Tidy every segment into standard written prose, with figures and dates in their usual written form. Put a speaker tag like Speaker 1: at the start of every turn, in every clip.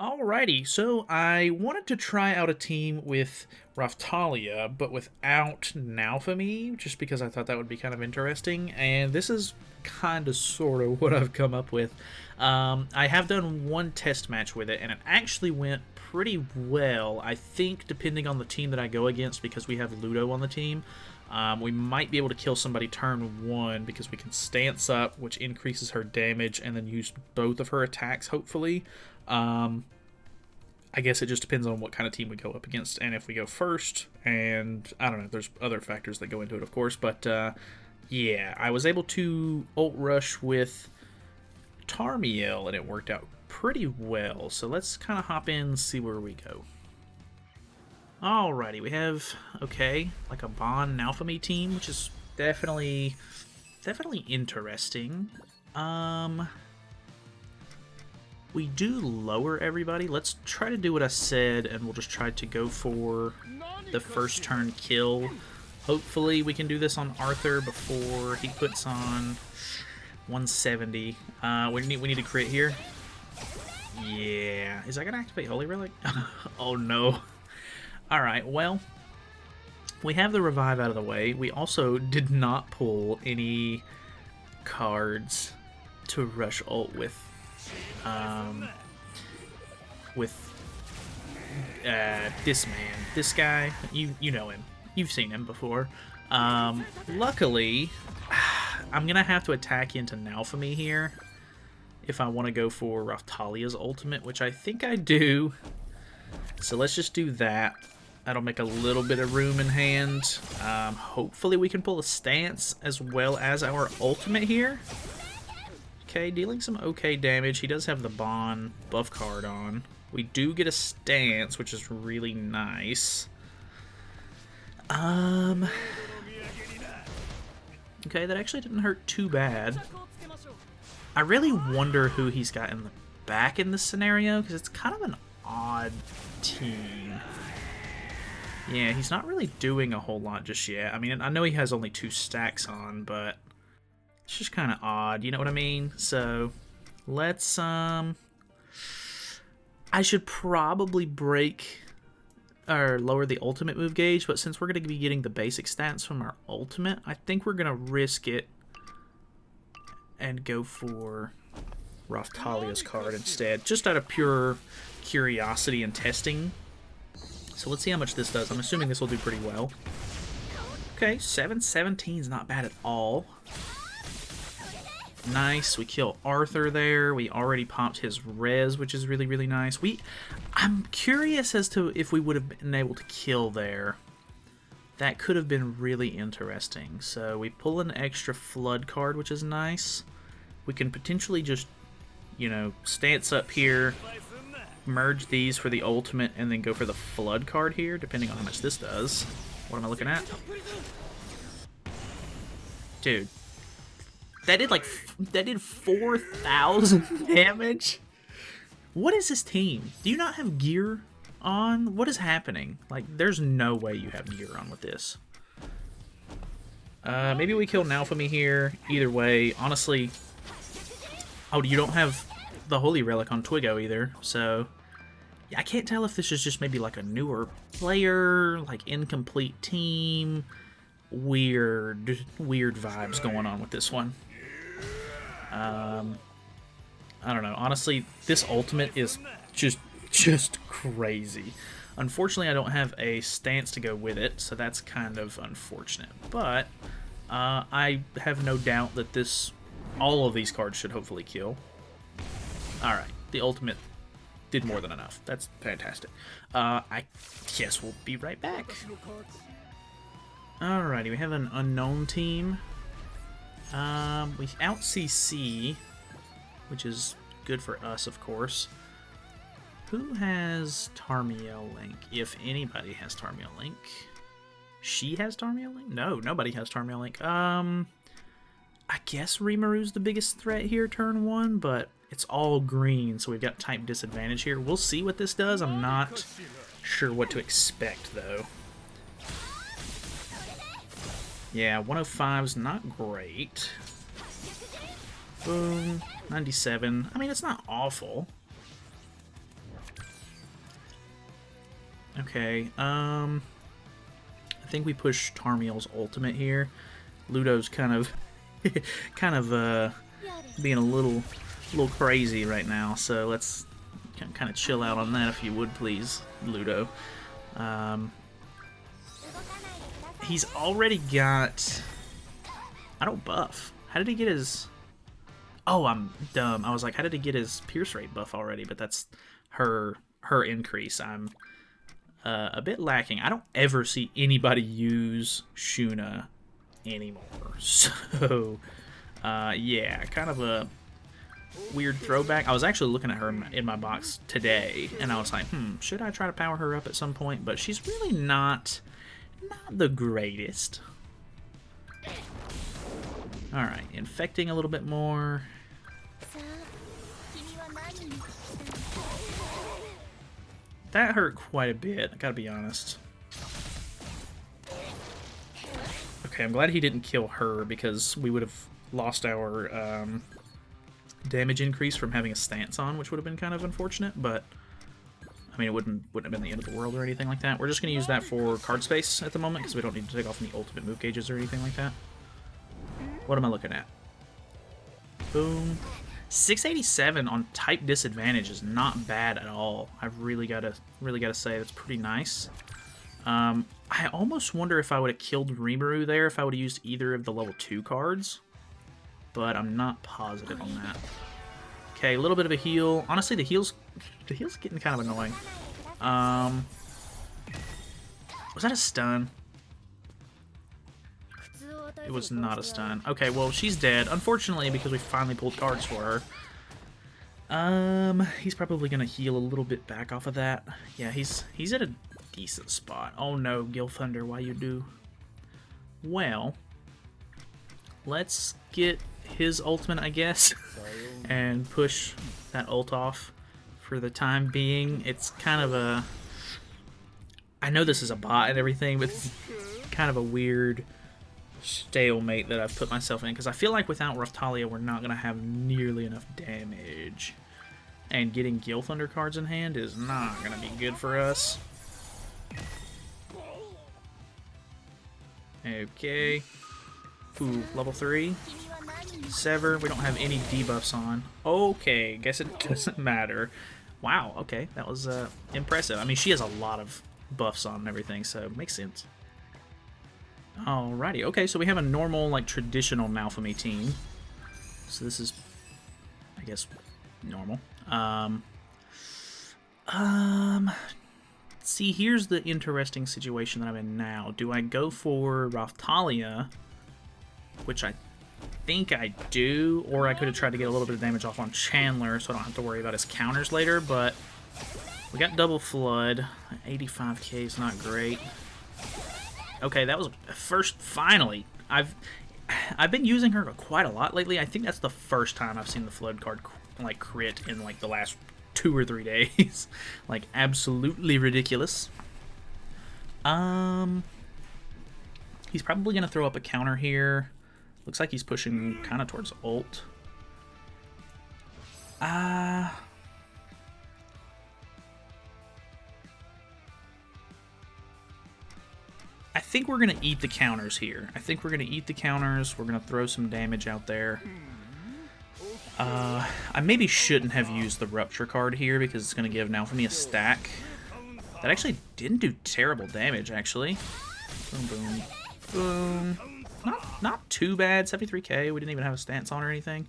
Speaker 1: Alrighty, so I wanted to try out a team with Raphtalia, but without Naofumi, just because I thought that would be kind of interesting, and this is kind of sort of what I've come up with. I have done one test match with it, and it actually went pretty well, I think, depending on the team that I go against, because we have Ludo on the team. We might be able to kill somebody turn 1 because we can stance up, which increases her damage, and then use both of her attacks, hopefully. I guess it just depends on what kind of team we go up against and if we go first, and I don't know, there's other factors that go into it, of course, but yeah, I was able to ult rush with Tarmiel, and it worked out pretty well, so let's kind of hop in and see where we go. Alrighty, we have, okay, like a Bond Naofumi team, which is definitely interesting. We do lower everybody. Let's try to do what I said, and we'll just try to go for the first turn kill. Hopefully we can do this on Arthur before he puts on 170. We need to crit here. Yeah. Is that going to activate Holy Relic? Oh no. Alright, well, we have the revive out of the way. We also did not pull any cards to rush ult with this man, this guy. You know him, you've seen him before. Luckily, I'm gonna have to attack into Naofumi here if I want to go for Raphtalia's ultimate, which I think I do. So let's just do that. That'll make a little bit of room in hand. Hopefully we can pull a stance as well as our ultimate here. Okay, dealing some okay damage. He does have the Bond buff card on. We do get a stance, which is really nice. Okay, that actually didn't hurt too bad. I really wonder who he's got in the back in this scenario, because it's kind of an odd team. Yeah, he's not really doing a whole lot just yet. I mean, I know he has only 2 stacks on, but it's just kind of odd, you know what I mean? So, let's, I should probably break or lower the ultimate move gauge, but since we're going to be getting the basic stats from our ultimate, I think we're going to risk it and go for Raphtalia's card instead, just out of pure curiosity and testing. So let's see how much this does. I'm assuming this will do pretty well. Okay, 717 is not bad at all. Nice, we kill Arthur there. We already popped his res, which is really, really nice. I'm curious as to if we would have been able to kill there. That could have been really interesting. So we pull an extra flood card, which is nice. We can potentially just, you know, stance up here, merge these for the ultimate, and then go for the flood card here, depending on how much this does. What am I looking at? Dude. That did 4,000 damage? What is this team? Do you not have gear on? What is happening? Like, there's no way you have gear on with this. Maybe we kill Naofumi here. Either way, honestly... Oh, you don't have the Holy Relic on Twigo either, so... Yeah, I can't tell if this is just maybe like a newer player, like incomplete team. Weird vibes going on with this one. I don't know. Honestly, this ultimate is just crazy. Unfortunately, I don't have a stance to go with it, so that's kind of unfortunate. But I have no doubt that all of these cards should hopefully kill. All right, the ultimate did more than enough. That's fantastic. I guess we'll be right back. Alrighty, we have an unknown team. We out CC, which is good for us, of course. Who has Tarmiel Link? If anybody has Tarmiel Link. She has Tarmiel Link? No, nobody has Tarmiel Link. I guess Rimuru's the biggest threat here, turn 1, but it's all green, so we've got type disadvantage here. We'll see what this does. I'm not sure what to expect, though. Yeah, 105's not great. Boom. 97. I mean, it's not awful. Okay, I think we push Tarmiel's ultimate here. Ludo's kind of being a little crazy right now, so let's kind of chill out on that if you would please, Ludo. He's already got... I don't buff. How did he get his... Oh, I'm dumb. I was like, how did he get his pierce rate buff already? But that's her increase. I'm a bit lacking. I don't ever see anybody use Shuna anymore. So, yeah, kind of a weird throwback. I was actually looking at her in my box today, and I was like, should I try to power her up at some point? But she's really not the greatest. Alright, infecting a little bit more. That hurt quite a bit, I gotta be honest. Okay, I'm glad he didn't kill her, because we would have lost our damage increase from having a stance on, which would have been kind of unfortunate, but I mean, it wouldn't have been the end of the world or anything like that. We're just going to use that for card space at the moment, because we don't need to take off any ultimate move gauges or anything like that. What am I looking at? Boom. 687 on type disadvantage is not bad at all. I've really gotta say that's pretty nice. I almost wonder if I would have killed Rimuru there if I would have used either of the level 2 cards, but I'm not positive on that. Okay, a little bit of a heal. Honestly, the heal's getting kind of annoying. Was that a stun? It was not a stun. Okay, well, she's dead. Unfortunately, because we finally pulled cards for her. He's probably gonna heal a little bit back off of that. Yeah, he's at a decent spot. Oh no, Gil Thunder, why you do? Well, let's get his ultimate, I guess, and push that ult off for the time being. It's kind of a... I know this is a bot and everything, but it's kind of a weird stalemate that I've put myself in, because I feel like without Raphtalia we're not going to have nearly enough damage. And getting Gil Thunder cards in hand is not going to be good for us. Okay. Ooh, level 3. Sever. We don't have any debuffs on. Okay, guess it doesn't matter. Wow, okay, that was impressive. I mean, she has a lot of buffs on and everything, so it makes sense. Alrighty, okay, so we have a normal, like, traditional Naofumi team. So this is, I guess, normal. See, here's the interesting situation that I'm in now. Do I go for Raphtalia, which I think I do, or I could have tried to get a little bit of damage off on Chandler so I don't have to worry about his counters later, but we got double flood. 85k is not great. Okay, that was first, finally. I've been using her quite a lot lately. I think that's the first time I've seen the flood card like crit in like the last 2 or 3 days. Like, absolutely ridiculous. He's probably gonna throw up a counter here. Looks like he's pushing kind of towards ult. I think we're going to eat the counters here. We're going to throw some damage out there. I maybe shouldn't have used the Rupture card here because it's going to give Naofumi a stack. That actually didn't do terrible damage, actually. Boom, boom, boom. Not too bad. 73k. We didn't even have a stance on or anything.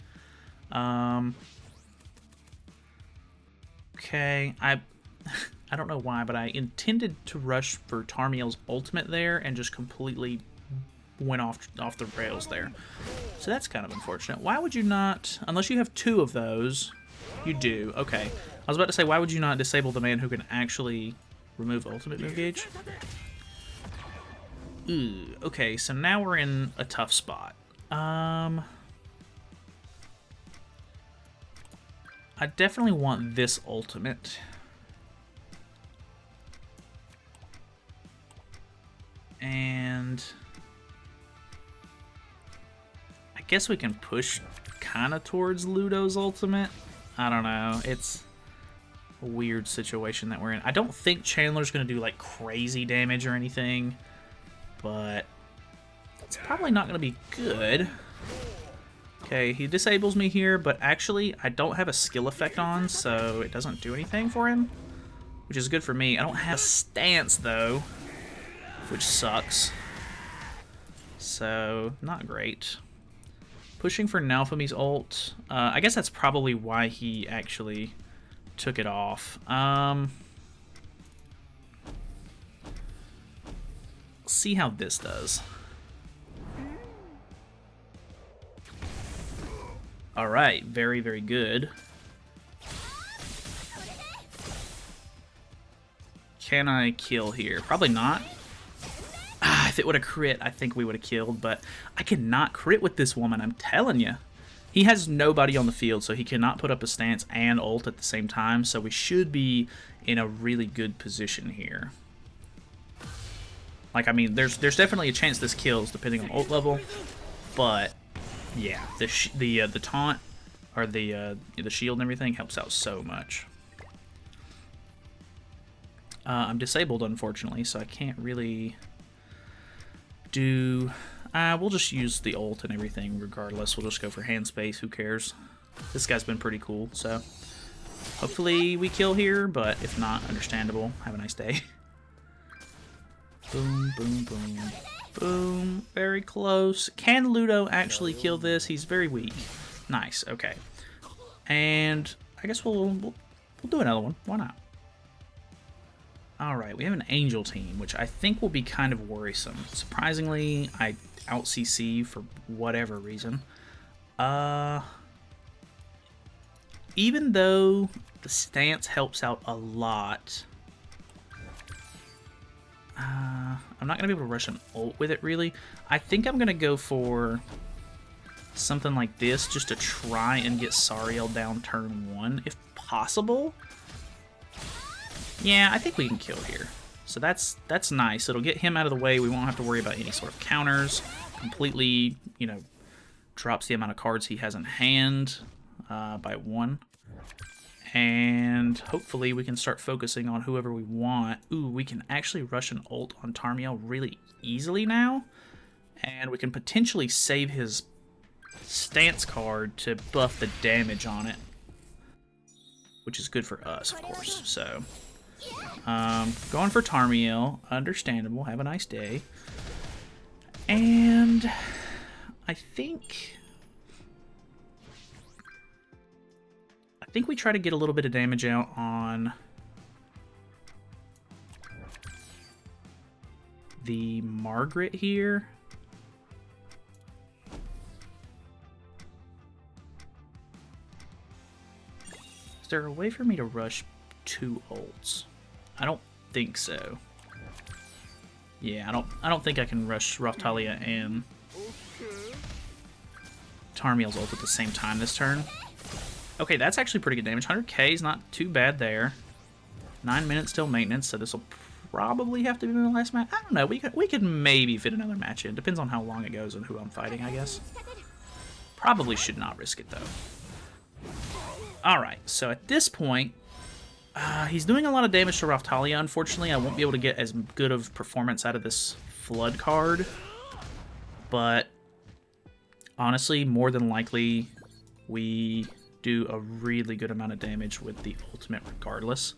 Speaker 1: Okay. I don't know why, but I intended to rush for Tarmiel's ultimate there and just completely went off the rails there. So that's kind of unfortunate. Why would you not, unless you have 2 of those, you do. Okay. I was about to say, why would you not disable the man who can actually remove ultimate move gauge? Ooh, okay, so now we're in a tough spot. I definitely want this ultimate. And I guess we can push kind of towards Ludo's ultimate. I don't know. a weird situation that we're in. I don't think Chandler's going to do like crazy damage or anything, but it's probably not going to be good. Okay, he disables me here, but actually I don't have a skill effect on, so it doesn't do anything for him, which is good for me. I don't have a stance though, which sucks. So, not great. Pushing for Naofumi's ult. I guess that's probably why he actually took it off. See how this does. Alright, very, very good. Can I kill here? Probably not. If it would have crit, I think we would have killed, but I cannot crit with this woman, I'm telling you. He has nobody on the field, so he cannot put up a stance and ult at the same time, so we should be in a really good position here. Like, I mean, there's definitely a chance this kills, depending on ult level, but yeah, the taunt, or the shield and everything helps out so much. I'm disabled, unfortunately, so I can't really do... we'll just use the ult and everything regardless. We'll just go for hand space, who cares? This guy's been pretty cool, so hopefully we kill here, but if not, understandable. Have a nice day. Boom, boom, boom. Boom. Very close. Can Ludo actually kill this? He's very weak. Nice, okay. And I guess we'll do another one. Why not? Alright, we have an Angel team, which I think will be kind of worrisome. Surprisingly, I out-CC for whatever reason. Even though the stance helps out a lot, I'm not going to be able to rush an ult with it, really. I think I'm going to go for something like this, just to try and get Sariel down turn 1, if possible. Yeah, I think we can kill here. So that's nice. It'll get him out of the way. We won't have to worry about any sort of counters. Completely, you know, drops the amount of cards he has in hand by 1. And hopefully we can start focusing on whoever we want. Ooh, we can actually rush an ult on Tarmiel really easily now. And we can potentially save his stance card to buff the damage on it, which is good for us, of course. So, going for Tarmiel, understandable. Have a nice day. And I think we try to get a little bit of damage out on the Margaret here. Is there a way for me to rush 2 ults? I don't think so. Yeah, I don't think I can rush Raphtalia and Tarmiel's ult at the same time this turn. Okay, that's actually pretty good damage. 100k is not too bad there. 9 minutes till maintenance, so this will probably have to be my last match. I don't know. We could maybe fit another match in. Depends on how long it goes and who I'm fighting, I guess. Probably should not risk it, though. Alright, so at this point, he's doing a lot of damage to Raphtalia. Unfortunately, I won't be able to get as good of performance out of this Flood card. But honestly, more than likely, we do a really good amount of damage with the ultimate regardless.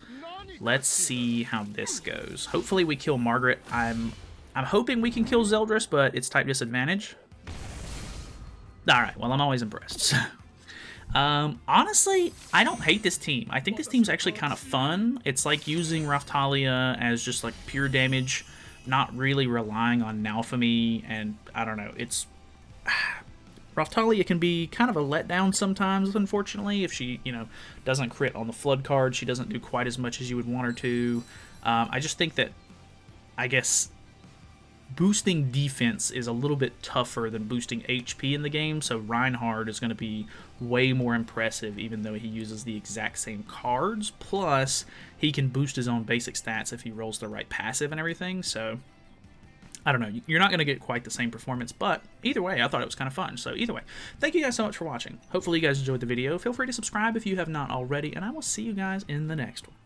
Speaker 1: Let's see how this goes. Hopefully we kill Margaret. I'm hoping we can kill Zeldris, but it's type disadvantage. Alright, well, I'm always impressed. Honestly, I don't hate this team. I think this team's actually kind of fun. It's like using Raphtalia as just like pure damage, not really relying on Naofumi, and I don't know, it's... Raphtalia can be kind of a letdown sometimes, unfortunately. If she, you know, doesn't crit on the Flood card, she doesn't do quite as much as you would want her to. I just think that, I guess, boosting defense is a little bit tougher than boosting HP in the game, so Reinhardt is going to be way more impressive even though he uses the exact same cards. Plus, he can boost his own basic stats if he rolls the right passive and everything, so I don't know, you're not going to get quite the same performance, but either way, I thought it was kind of fun. So either way, thank you guys so much for watching. Hopefully you guys enjoyed the video. Feel free to subscribe if you have not already, and I will see you guys in the next one.